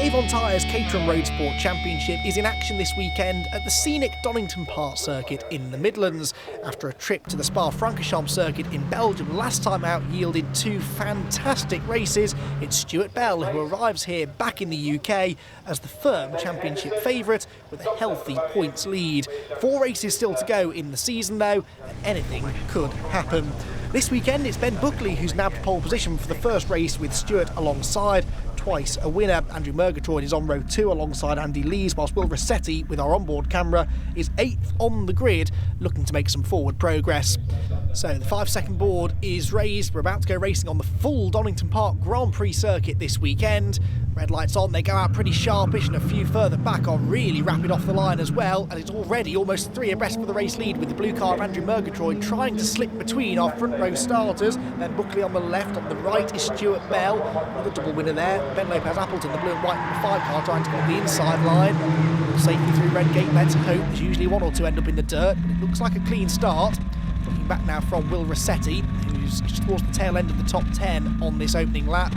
Avon Tyres Caterham Roadsport Championship is in action this weekend at the scenic Donington Park circuit in the Midlands. After a trip to the Spa-Francorchamps circuit in Belgium last time out yielded two fantastic races, it's Stuart Bell who arrives here back in the UK as the firm championship favourite with a healthy points lead. 4 races still to go in the season though, and anything could happen. This weekend it's Ben Buckley who's nabbed pole position for the first race with Stuart alongside. Twice a winner. Andrew Murgatroyd is on row 2 alongside Andy Lees, whilst Will Rossetti, with our onboard camera, is 8th on the grid, looking to make some forward progress. So the 5-second board is raised. We're about to go racing on the full Donington Park Grand Prix circuit this weekend. Red lights on, they go out pretty sharpish, and a few further back are really rapid off the line as well, and it's already almost 3 abreast for the race lead, with the blue car of Andrew Murgatroyd trying to slip between our front row starters. Then Buckley on the left, on the right is Stuart Bell, another double winner there. Ben Lopez Appleton, the blue and white number 5 car, trying to go on the inside line. Safely through Redgate, let's hope. There's usually 1 or 2 end up in the dirt, but it looks like a clean start. Looking back now from Will Rossetti, who's just towards the tail end of the top 10 on this opening lap.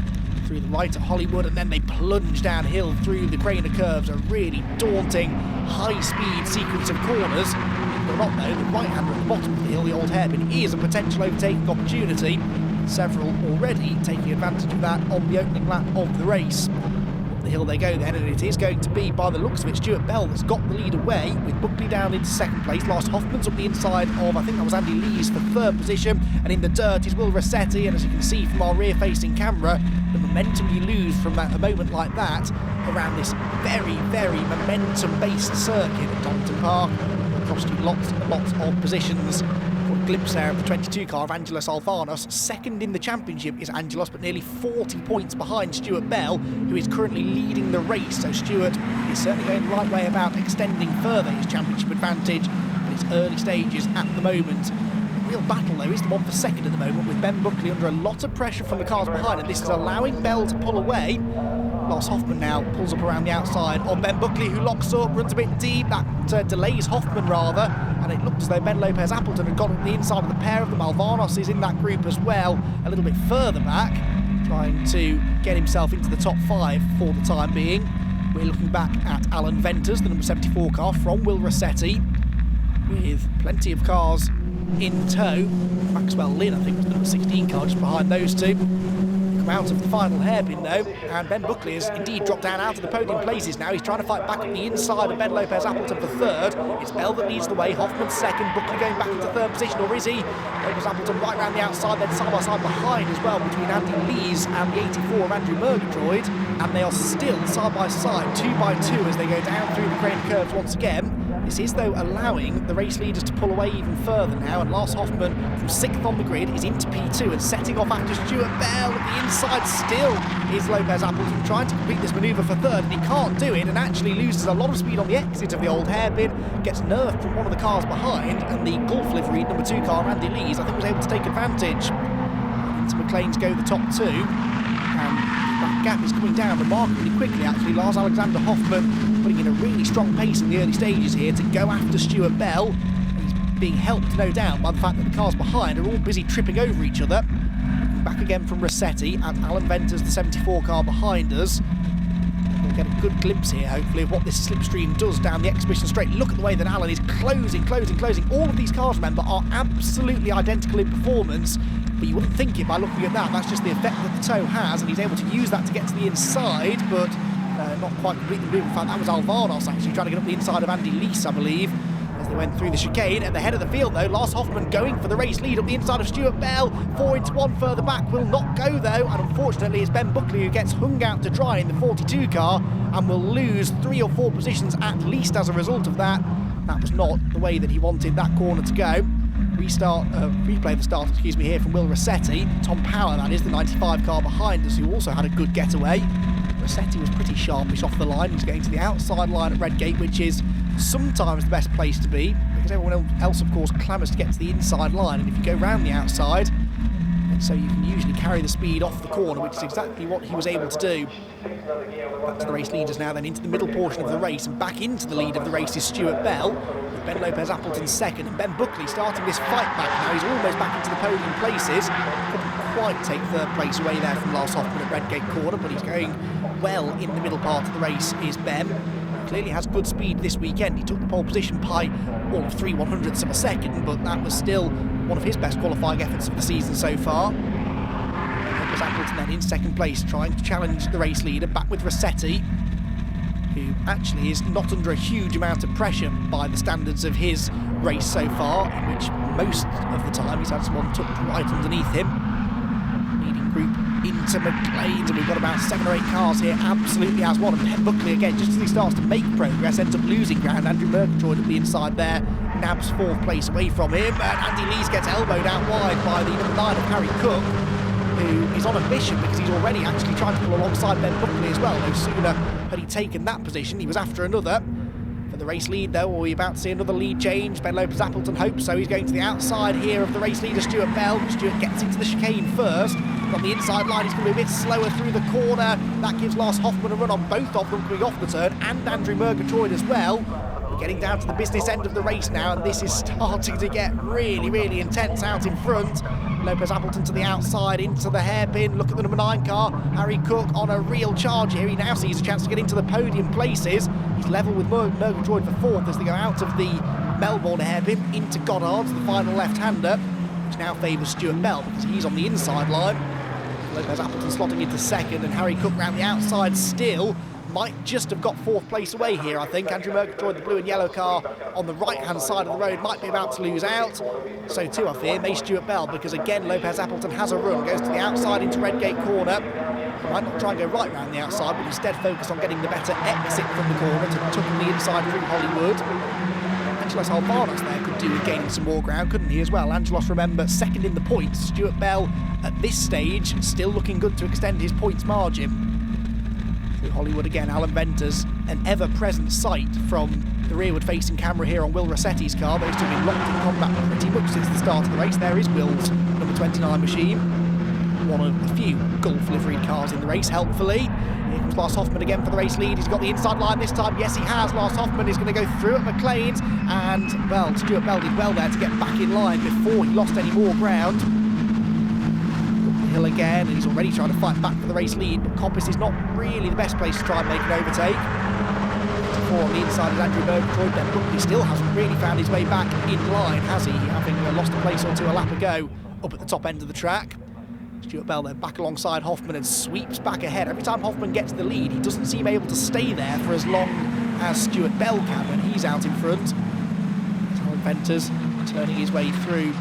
Through the right at Hollywood, and then they plunge downhill through the Craner curves, a really daunting high-speed sequence of corners. But not though, the right-hander at the bottom of the hill, the old hairpin, is a potential overtaking opportunity. Several already taking advantage of that on the opening lap of the race. Up the hill they go then, and it is going to be, by the looks of it, Stuart Bell that's got the lead away, with Buckley down into 2nd place. Lars Hoffman's up the inside of, I think that was Andy Lees, for 3rd position, and in the dirt is Will Rossetti, and as you can see from our rear-facing camera, the momentum you lose from a moment like that around this very, very momentum-based circuit at Donington Park will cost you lots and lots of positions. A glimpse there of the 22 car of Angelos Alvanos. 2nd in the championship is Angelos, but nearly 40 points behind Stuart Bell, who is currently leading the race. So Stuart is certainly going the right way about extending further his championship advantage, but it's early stages at the moment. The real battle though is the one for 2nd at the moment, with Ben Buckley under a lot of pressure from the cars behind, and this is allowing Bell to pull away. Lars Hoffman now pulls up around the outside of Ben Buckley, who locks up, runs a bit deep. That delays Hoffman rather, and it looked as though Ben Lopez Appleton had gone up the inside of the pair of them. Alvanos is in that group as well, a little bit further back, trying to get himself into the top 5 for the time being. We're looking back at Alan Venters, the number 74 car from Will Rossetti, with plenty of cars in tow. Maxwell Lynn, I think, was the number 16 car just behind those two. Come out of the final hairpin though, and Ben Buckley has indeed dropped down out of the podium places now. He's trying to fight back up the inside of Ben Lopez Appleton for 3rd. It's Bell that leads the way, Hoffman 2nd, Buckley going back into 3rd position, or is he? Lopez Appleton right round the outside, then side by side behind as well between Andy Lees and the 84 of Andrew Murgatroyd, and they are still side by side, 2 by 2 as they go down through the Craner curves once again. This is though allowing the race leaders to pull away even further now, and Lars Hoffman from 6th on the grid is into P2 and setting off after Stuart Bell. At the inside still is Lopez Appleton trying to complete this manoeuvre for 3rd, and he can't do it and actually loses a lot of speed on the exit of the old hairpin, gets nerfed from one of the cars behind, and the Gulf livery number 2 car Andy Lees I think was able to take advantage. Into McLean's go the top 2, and that gap is coming down remarkably quickly actually. Lars Alexander Hoffman putting in a really strong pace in the early stages here to go after Stuart Bell. He's being helped no doubt by the fact that the cars behind are all busy tripping over each other. Back again from Rossetti and Alan Venters, the 74 car behind us. We'll get a good glimpse here hopefully of what this slipstream does down the exhibition straight. Look at the way that Alan is closing. All of these cars, remember, are absolutely identical in performance, but you wouldn't think it by looking at that. That's just the effect that the toe has, and he's able to use that to get to the inside, but not quite complete the move. In fact, that was Alvanos actually trying to get up the inside of Andy Lees, I believe, as they went through the chicane. At the head of the field though, Lars Hoffman going for the race lead up the inside of Stuart Bell. 4 into 1 further back will not go though, and unfortunately it's Ben Buckley who gets hung out to dry in the 42 car and will lose 3 or 4 positions at least as a result of that. That was not the way that he wanted that corner to go. Replay the start, here from Will Rossetti. Tom Power, that is, the 95 car behind us, who also had a good getaway. Rossetti was pretty sharpish off the line. He's going to the outside line at Redgate, which is sometimes the best place to be, because everyone else, of course, clamours to get to the inside line, and if you go round the outside, so you can usually carry the speed off the corner, which is exactly what he was able to do. Back to the race leaders now, then into the middle portion of the race, and back into the lead of the race is Stuart Bell, with Ben Lopez Appleton 2nd, and Ben Buckley starting this fight back now. He's almost back into the podium places. Couldn't quite take 3rd place away there from Lars Hoffman at Redgate corner, but he's going well in the middle part of the race is Ben. He clearly has good speed this weekend. He took the pole position by all of 3/100ths of a second, but that was still one of his best qualifying efforts of the season so far. Lopez Appleton then in second place, trying to challenge the race leader, back with Rossetti, who actually is not under a huge amount of pressure by the standards of his race so far, in which most of the time he's had someone tucked right underneath him. Leading group into McLean's, and we've got about 7 or 8 cars here, absolutely has one. And Ben Buckley again, just as he starts to make progress, ends up losing ground. Andrew Murgatroyd at the inside there, nabs 4th place away from him, and Andy Lees gets elbowed out wide by the number 9 of Harry Cook, who is on a mission because he's already actually trying to pull alongside Ben Buckley as well. No sooner had he taken that position, he was after another. For the race lead though, are we about to see another lead change? Ben Lopez Appleton hopes so. He's going to the outside here of the race leader, Stuart Bell. Stuart gets into the chicane first. On the inside line, he's going to be a bit slower through the corner. That gives Lars Hoffmann a run on both of them coming off the turn, and Andrew Murgatroyd as well. We're getting down to the business end of the race now, and this is starting to get really, really intense out in front. Lopez Appleton to the outside, into the hairpin. Look at the number 9 car, Harry Cook on a real charge here. He now sees a chance to get into the podium places. He's level with Murgatroyd for 4th as they go out of the Melbourne hairpin into Goddard's, the final left-hander, which now favours Stuart Bell because he's on the inside line. Lopez Appleton slotting into 2nd, and Harry Cook round the outside still. Might just have got 4th place away here, I think. Andrew Murgatroyd, the blue and yellow car on the right-hand side of the road, might be about to lose out. So too, I fear, may Stuart Bell, because again, Lopez Appleton has a run, goes to the outside into Redgate corner. Might not try and go right round the outside, but instead focus on getting the better exit from the corner to tuck in the inside through Hollywood. Angelos Alvarez there could do with gaining some more ground, couldn't he, as well? Angelos, remember, 2nd in the points. Stuart Bell, at this stage, still looking good to extend his points margin. Through Hollywood again, Alan Venters, an ever-present sight from the rearward-facing camera here on Will Rossetti's car. Those two have been locked in combat pretty much since the start of the race. There is Will's number 29 machine, one of a few Gulf-liveried cars in the race, helpfully. Here comes Lars Hoffmann again for the race lead. He's got the inside line this time. Yes, he has. Lars Hoffmann is going to go through at McLean's, and, well, Stuart Bell did well there to get back in line before he lost any more ground. Hill again, and he's already trying to fight back for the race lead, but Coppice is not really the best place to try and make an overtake. 4 on the inside is Andrew Murgatroyd. Ben Buckley still hasn't really found his way back in line, has he? Having lost a place or two a lap ago up at the top end of the track. Stuart Bell then back alongside Hoffmann and sweeps back ahead. Every time Hoffmann gets the lead, he doesn't seem able to stay there for as long as Stuart Bell can when he's out in front. Alan Venters turning his way through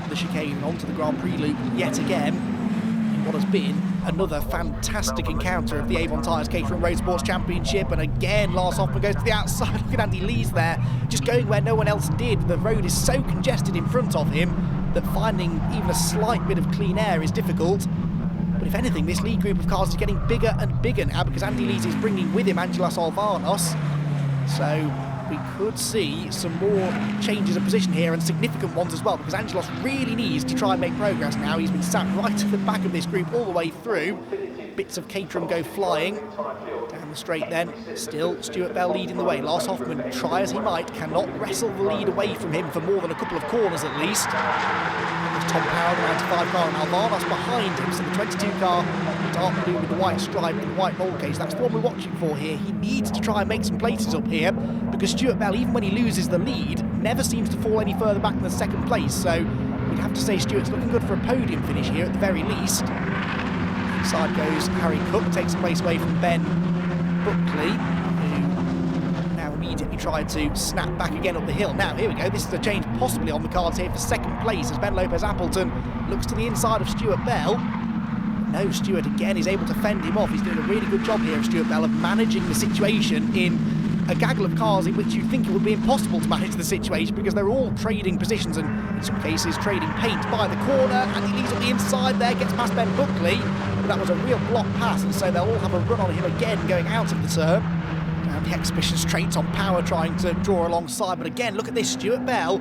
the chicane and onto the Grand Prix loop yet again in what has been another fantastic encounter of the Avon Tyres Catering Roadsports Championship. And again, Lars Hoffmann goes to the outside. Look at Andy Lees there, just going where no one else did. The road is so congested in front of him that finding even a slight bit of clean air is difficult. But if anything, this lead group of cars is getting bigger and bigger now because Andy Lees is bringing with him Angelos Alvarez. So we could see some more changes of position here, and significant ones as well, because Angelos really needs to try and make progress now. He's been sat right at the back of this group all the way through. Bits of Caterham go flying. Down the straight then, still Stuart Bell leading the way. Lars Hoffmann, try as he might, cannot wrestle the lead away from him for more than a couple of corners at least. There's Tom Power, the 95 car, and Alvarez behind him, so the 22 car, dark blue with the white stripe and the white roll cage, that's the one we're watching for here. He needs to try and make some places up here, because Stuart Bell, even when he loses the lead, never seems to fall any further back than 2nd place, so we'd have to say Stuart's looking good for a podium finish here at the very least. Inside goes Harry Cook, takes a place away from Ben Buckley, who now immediately tried to snap back again up the hill. Now, here we go, this is a change possibly on the cards here for 2nd place as Ben Lopez Appleton looks to the inside of Stuart Bell. No, Stuart again is able to fend him off. He's doing a really good job here of Stuart Bell of managing the situation in a gaggle of cars in which you'd think it would be impossible to manage the situation because they're all trading positions and in some cases trading paint by the corner. And he leaves on the inside there, gets past Ben Buckley. But that was a real block pass, and so they'll all have a run on him again going out of the turn. Down the exhibition straight on Power trying to draw alongside, but again, look at this, Stuart Bell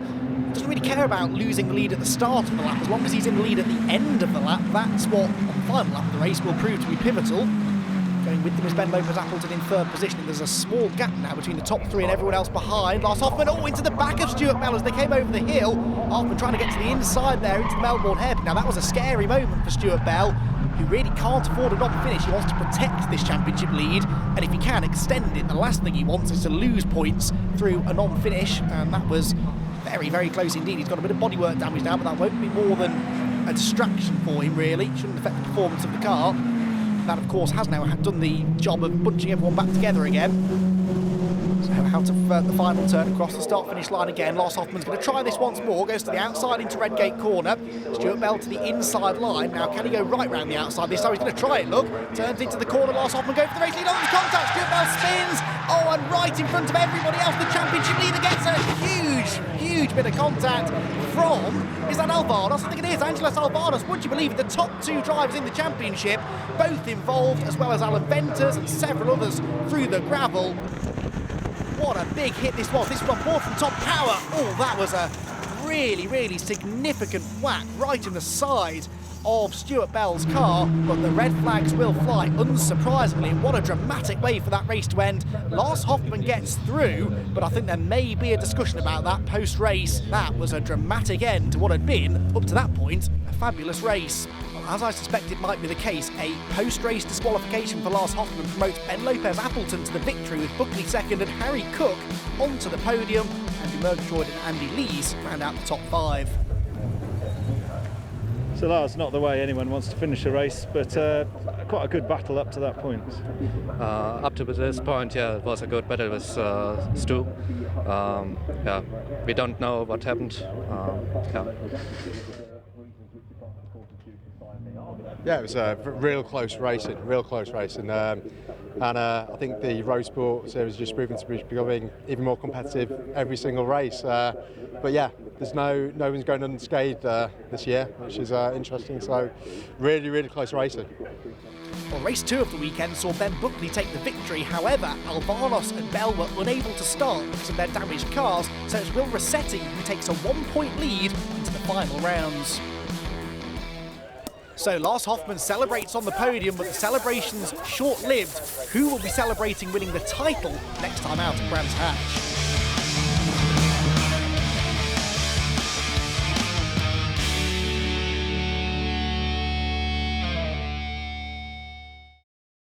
doesn't really care about losing the lead at the start of the lap. As long as he's in the lead at the end of the lap, that's what, on the final lap of the race, will prove to be pivotal. Going with them is Ben Lopez Appleton in 3rd position, and there's a small gap now between the top 3 and everyone else behind. Lars Hoffmann, into the back of Stuart Bell as they came over the hill. Hoffmann trying to get to the inside there, into the Melbourne hairpin. Now that was a scary moment for Stuart Bell, who really can't afford a non-finish. He wants to protect this championship lead, and if he can extend it, the last thing he wants is to lose points through a non-finish, and that was very, very close indeed. He's got a bit of bodywork damage now, but that won't be more than a distraction for him, really. Shouldn't affect the performance of the car. That, of course, has now done the job of bunching everyone back together again. So out of the final turn across the start-finish line again. Lars Hoffman's going to try this once more. Goes to the outside into Redgate corner. Stuart Bell to the inside line. Now, can he go right round the outside this time? He's going to try it, look. Turns into the corner. Lars Hoffman going for the race lead. On the contact. Stuart Bell spins. Oh, and right in front of everybody else. The championship leader gets a huge bit of contact from, is that Alvarez? I think it is, Angelos Alvarez. Would you believe it? The top two drivers in the championship, both involved, as well as Alan Venters and several others through the gravel. What a big hit this was. This was on board from Top Power. Oh, that was a really significant whack right in the side of Stuart Bell's car, but the red flags will fly, unsurprisingly. What a dramatic way for that race to end. Lars Hoffman gets through, but I think there may be a discussion about that post-race. That was a dramatic end to what had been, up to that point, a fabulous race. Well, as I suspect it might be the case, a post-race disqualification for Lars Hoffman promotes Ben Lopez Appleton to the victory, with Buckley second and Harry Cook onto the podium. Andy Murgatroyd and Andy Lees round out the top five. So that's not the way anyone wants to finish a race, but quite a good battle up to that point. Up to this point, yeah, it was a good battle with Stu. Yeah, we don't know what happened. Yeah, it was a real close racing. And I think the Roadsport series just proven to be becoming even more competitive every single race. But yeah, there's no one's going unscathed this year, which is interesting. So really close racing. Well, race 2 of the weekend saw Ben Buckley take the victory. However, Alvarez and Bell were unable to start because of their damaged cars, so it's Will Rossetti who takes a 1-point lead into the final rounds. So Lars Hoffman celebrates on the podium, but the celebration's short-lived. Who will be celebrating winning the title next time out at Brands Hatch?